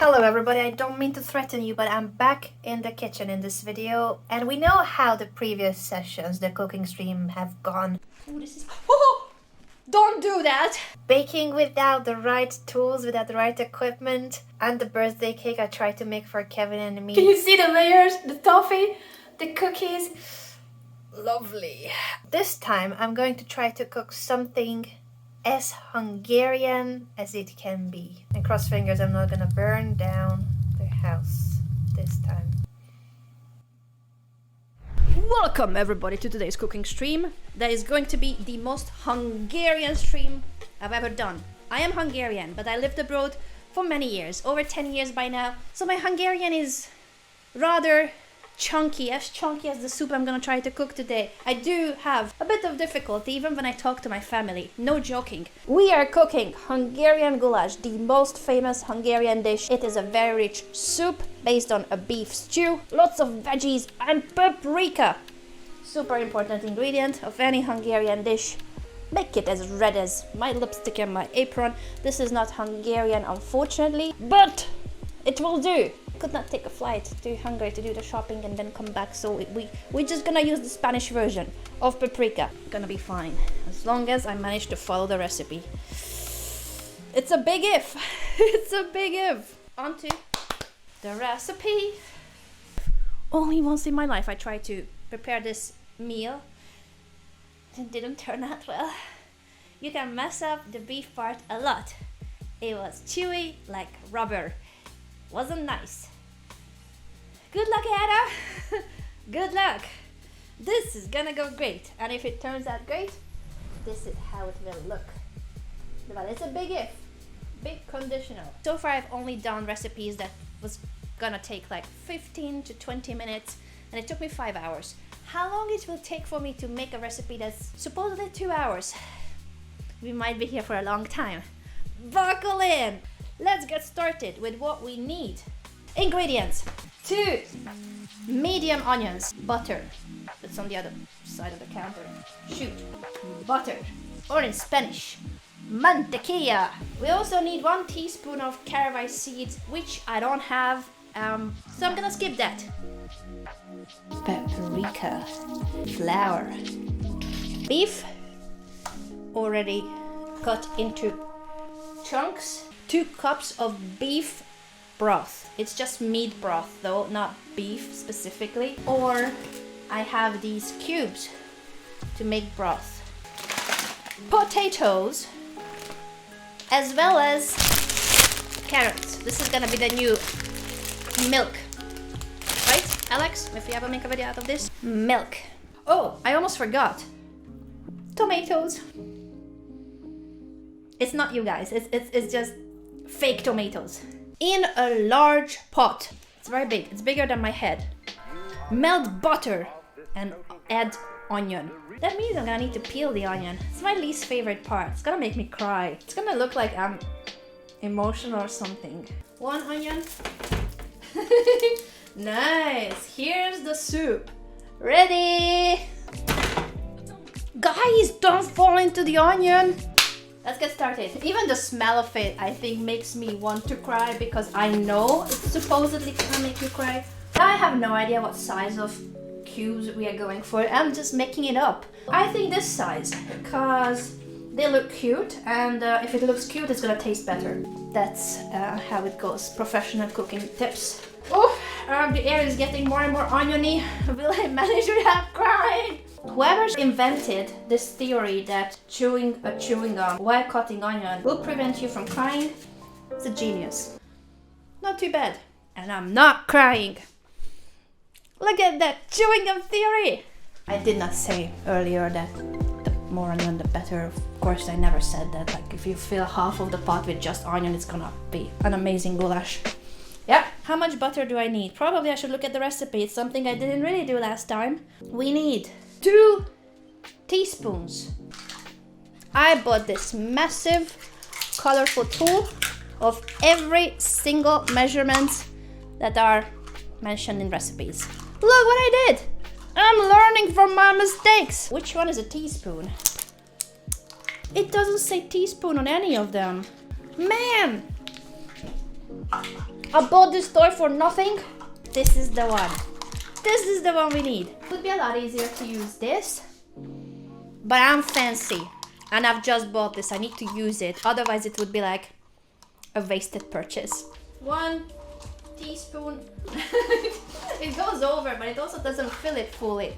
Hello everybody, I don't mean to threaten you, but I'm back in the kitchen in this video, and we know how the previous sessions, the cooking stream, have gone. Oh, this is... Oh! Don't do that! Baking without the right tools, without the right equipment, and the birthday cake I tried to make for Kevin and me. Can you see the layers? The toffee, the cookies. Lovely. This time I'm going to try to cook something as Hungarian as it can be. And cross fingers I'm not gonna burn down the house this time. Welcome everybody to today's cooking stream. That is going to be the most Hungarian stream I've ever done. I am Hungarian, but I lived abroad for many years, over 10 years by now. So my Hungarian is rather chunky as the soup I'm gonna try to cook today. I do have a bit of difficulty even when I talk to my family, no joking. We are cooking Hungarian goulash, the most famous Hungarian dish. It is a very rich soup based on a beef stew, lots of veggies and paprika. Super important ingredient of any Hungarian dish. Make it as red as my lipstick and my apron. This is not Hungarian unfortunately, but it will do. Could not take a flight to Hungary to do the shopping and then come back, so we're just gonna use the Spanish version of paprika. Gonna be fine as long as I manage to follow the recipe. It's a big if. It's a big if. On to the recipe. Only once in my life I tried to prepare this meal. It didn't turn out well. You can mess up the beef part a lot. It was chewy like rubber. Wasn't nice. Good luck, Anna. Good luck. This is gonna go great, and if it turns out great, this is how it will look. But it's a big if, big conditional. So far I've only done recipes that was gonna take like 15 to 20 minutes, and it took me 5 hours. How long it will take for me to make a recipe that's supposedly 2 hours? We might be here for a long time. Buckle in. Let's get started with what we need. Ingredients: 2 medium onions, butter, that's on the other side of the counter. Shoot, butter, or in Spanish, mantequilla. We also need 1 teaspoon of caraway seeds, which I don't have, so I'm gonna skip that. Paprika, flour, beef, already cut into chunks. 2 cups of beef broth. It's just meat broth though, not beef specifically. Or I have these cubes to make broth. Potatoes, as well as carrots. This is gonna be the new milk. Right, Alex? If you ever make a video out of this. Milk. Oh, I almost forgot. Tomatoes. It's not you guys, it's just fake tomatoes. In a large pot. It's very big. It's bigger than my head. Melt butter and add onion. That means I'm gonna need to peel the onion. It's my least favorite part. It's gonna make me cry. It's gonna look like I'm emotional or something. 1 onion. Nice. Here's the soup. Ready? Guys, don't fall into the onion. Let's get started. Even the smell of it, I think, makes me want to cry because I know it's supposedly gonna make you cry. I have no idea what size of cubes we are going for. I'm just making it up. I think this size because they look cute, and if it looks cute, it's gonna taste better. That's how it goes. Professional cooking tips. Oh, the air is getting more and more oniony. Will I manage without crying? Whoever invented this theory that chewing a chewing gum while cutting onion will prevent you from crying, it's a genius. Not too bad. And I'm not crying. Look at that chewing gum theory. I did not say earlier that the more onion the better. Of course, I never said that. Like if you fill half of the pot with just onion, it's gonna be an amazing goulash. Yeah. How much butter do I need? Probably I should look at the recipe. It's something I didn't really do last time. We need 2 teaspoons. I bought this massive colorful tool of every single measurements that are mentioned in recipes. Look what I did! I'm learning from my mistakes. Which one is a teaspoon? It doesn't say teaspoon on any of them. Man! I bought this toy for nothing. This is the one. This is the one we need. It would be a lot easier to use this, but I'm fancy and I've just bought this. I need to use it. Otherwise it would be like a wasted purchase. 1 teaspoon. It goes over, but it also doesn't fill it fully.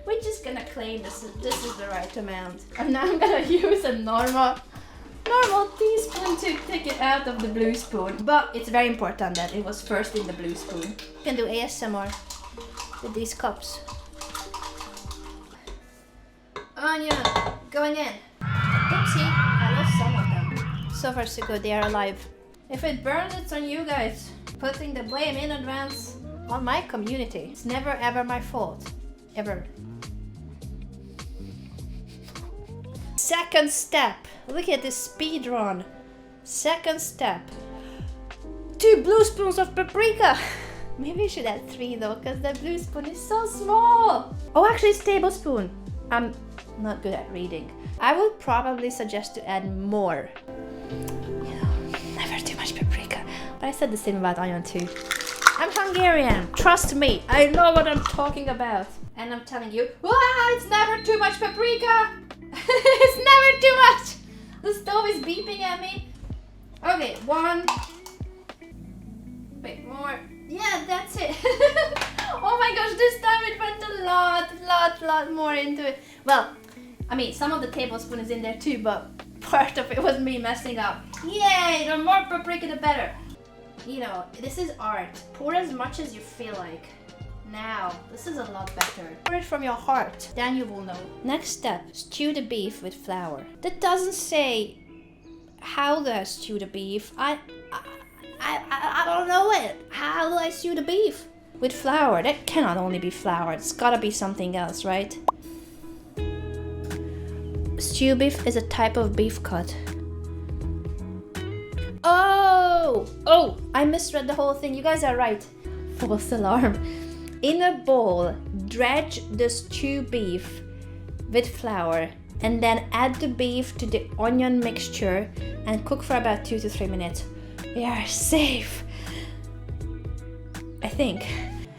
We're just gonna claim this is the right amount. And now I'm gonna use a normal teaspoon to take it out of the blue spoon. But it's very important that it was first in the blue spoon. You can do ASMR with these cups. Onion going in. Oopsie, I lost some of them. So far so good, they are alive. If it burns, it's on you guys. Putting the blame in advance on my community. It's never ever my fault. Ever. Second step. Look at this speed run. Second step. 2 blue spoons of paprika. Maybe I should add 3 though, because the blue spoon is so small. Oh, actually it's tablespoon. I'm not good at reading. I would probably suggest to add more. You know, never too much paprika. But I said the same about onion too. I'm Hungarian. Trust me, I know what I'm talking about. And I'm telling you, it's never too much paprika. It's never too much. The stove is beeping at me. Okay, 1. Wait, more. Yeah, that's it. Oh my gosh, this time it went a lot more into it. Well, I mean, some of the tablespoon is in there too, but part of it was me messing up. Yay, the more paprika, the better. You know, this is art. Pour as much as you feel like. Now, this is a lot better. Pour it from your heart, then you will know. Next step, stew the beef with flour. That doesn't say how do I stew the beef. I don't know it. How do I stew the beef? With flour. That cannot only be flour. It's gotta be something else, right? Stew beef is a type of beef cut. Oh, I misread the whole thing. You guys are right. False alarm. In a bowl, dredge the stew beef with flour and then add the beef to the onion mixture and cook for about 2 to 3 minutes. We are safe. I think.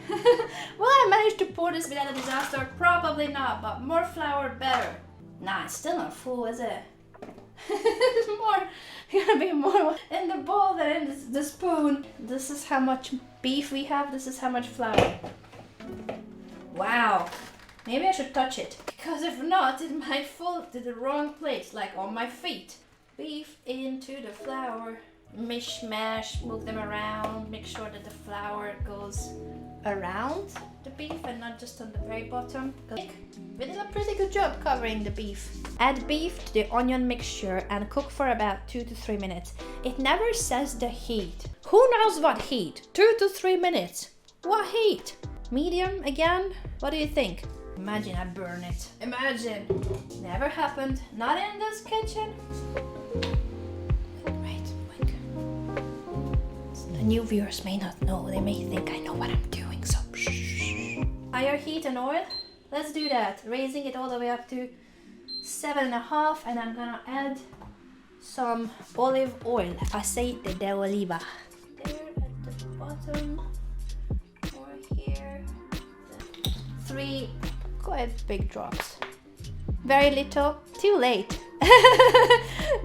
Will I manage to pour this without a disaster? Probably not, but more flour better. Nah, it's still not full, is it? More. Gonna be more in the bowl than in the spoon. This is how much beef we have. This is how much flour. Wow. Maybe I should touch it, because if not, it might fall to the wrong place, like on my feet. Beef into the flour. Mishmash, move them around, make sure that the flour goes around the beef and not just on the very bottom. We did a pretty good job covering the beef. Add beef to the onion mixture and cook for about 2 to 3 minutes. It never says the heat. Who knows what heat? 2 to 3 minutes. What heat? Medium again? What do you think? Imagine I burn it. Imagine. Never happened. Not in this kitchen. The new viewers may not know. They may think I know what I'm doing, so shh. Higher heat and oil. Let's do that. Raising it all the way up to 7.5, and I'm gonna add some olive oil. Aceite de oliva. There at the bottom. Or here. 3 quite big drops. Very little. Too late.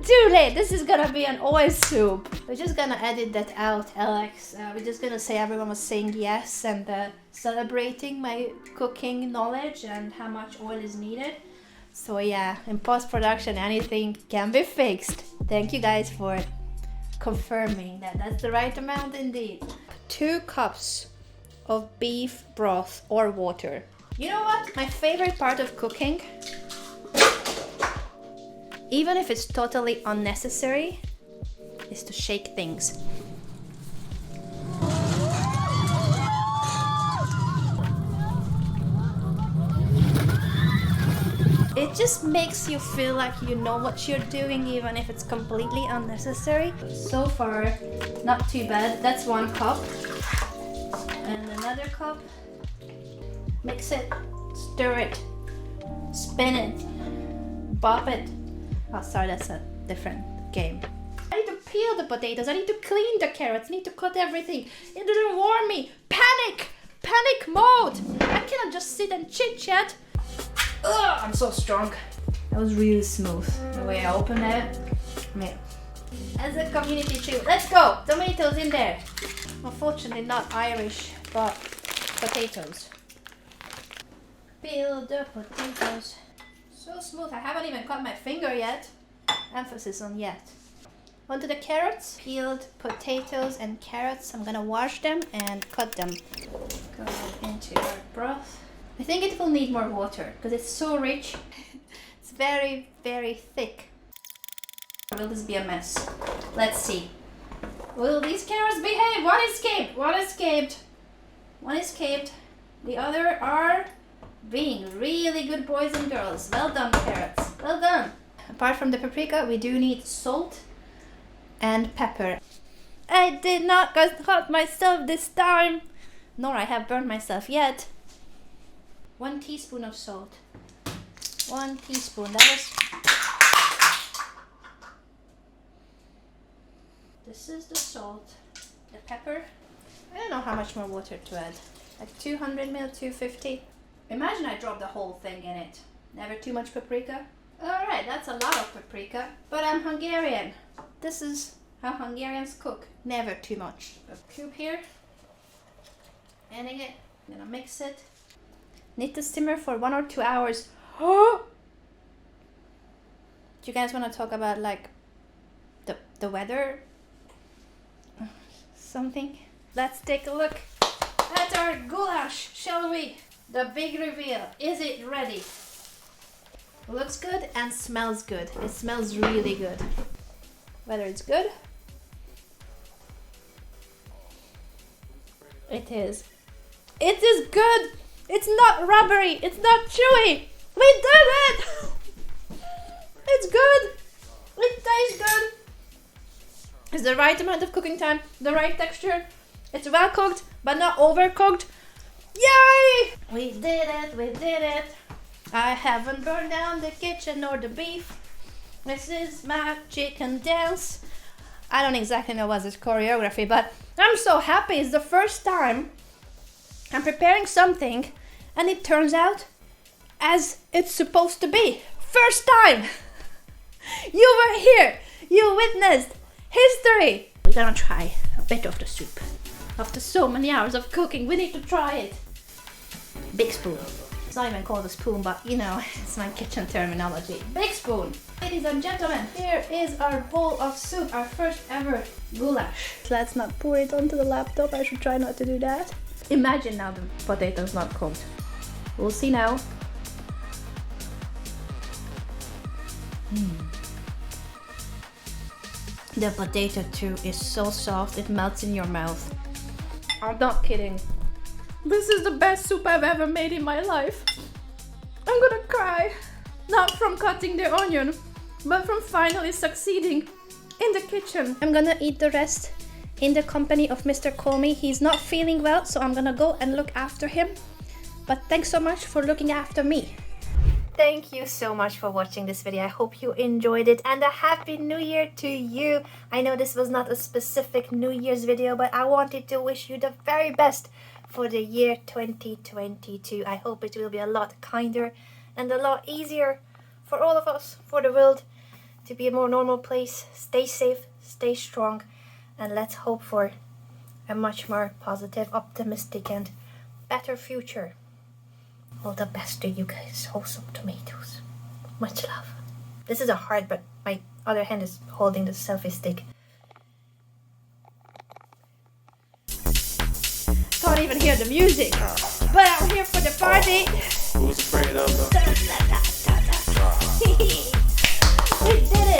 Too late. This is gonna be an oil soup. We're just gonna edit that out, Alex. We're just gonna say everyone was saying yes and celebrating my cooking knowledge and how much oil is needed. So yeah, in post-production anything can be fixed. Thank you guys for confirming that that's the right amount indeed. 2 cups of beef broth or water. You know what? My favorite part of cooking, even if it's totally unnecessary, is to shake things. It just makes you feel like you know what you're doing, even if it's completely unnecessary. So far, not too bad. That's 1 cup. And another cup. Mix it, stir it, spin it, bop it. Oh, sorry, that's a different game. I need to peel the potatoes. I need to clean the carrots. I need to cut everything. It didn't warn me. Panic! Panic mode! I cannot just sit and chit chat. Ugh, I'm so strong. That was really smooth. The way I opened it. Yeah. As a community too. Let's go! Tomatoes in there. Unfortunately not Irish, but potatoes. Peel the potatoes. So smooth. I haven't even cut my finger yet. Emphasis on yet. Onto the carrots. Peeled potatoes and carrots. I'm gonna wash them and cut them. Go into our broth. I think it will need more water because it's so rich. It's very, very thick. Will this be a mess? Let's see. Will these carrots behave? One escaped. One escaped. One escaped. The other are being really good boys and girls. Well done, carrots. Well done. Apart from the paprika, we do need salt and pepper. I did not cut myself this time. Nor I have burned myself yet. 1 teaspoon of salt. 1 teaspoon. That was... This is the salt. The pepper. I don't know how much more water to add. Like 200 ml, 250. Imagine I dropped the whole thing in it. Never too much paprika. Alright, that's a lot of paprika. But I'm Hungarian. This is how Hungarians cook. Never too much. A cube here. Adding it. I'm gonna mix it. Need to simmer for 1 or 2 hours. Oh! Do you guys want to talk about like the weather? Something? Let's take a look at our goulash, shall we? The big reveal. Is it ready? Looks good and smells good. It smells really good. Whether it's good? It is. It is good! It's not rubbery! It's not chewy! We did it! It's good! It tastes good! It's the right amount of cooking time, the right texture. It's well cooked, but not overcooked. Yay! We did it, we did it. I haven't burned down the kitchen or the beef. This is my chicken dance. I don't exactly know what's this choreography, but I'm so happy. It's the first time I'm preparing something and it turns out as it's supposed to be. First time! You were here! You witnessed history! We're gonna try a bit of the soup. After so many hours of cooking, we need to try it. Big spoon. It's not even called a spoon, but you know, it's my kitchen terminology. Big spoon! Ladies and gentlemen, here is our bowl of soup, our first ever goulash. Let's not pour it onto the laptop, I should try not to do that. Imagine now the potatoes not cooked. We'll see now. The potato too is so soft, it melts in your mouth. I'm not kidding. This is the best soup I've ever made in my life. I'm gonna cry. Not from cutting the onion, but from finally succeeding in the kitchen. I'm gonna eat the rest in the company of Mr. Comey. He's not feeling well, so I'm gonna go and look after him. But thanks so much for looking after me. Thank you so much for watching this video. I hope you enjoyed it, and a happy new year to you. I know this was not a specific New Year's video, but I wanted to wish you the very best for the year 2022. I hope it will be a lot kinder and a lot easier for all of us, for the world to be a more normal place. Stay safe, stay strong, and let's hope for a much more positive, optimistic, and better future. All the best to you guys. Wholesome tomatoes. Much love. This is a heart, but my other hand is holding the selfie stick. Can't even hear the music, but I'm here for the party. Who's afraid of the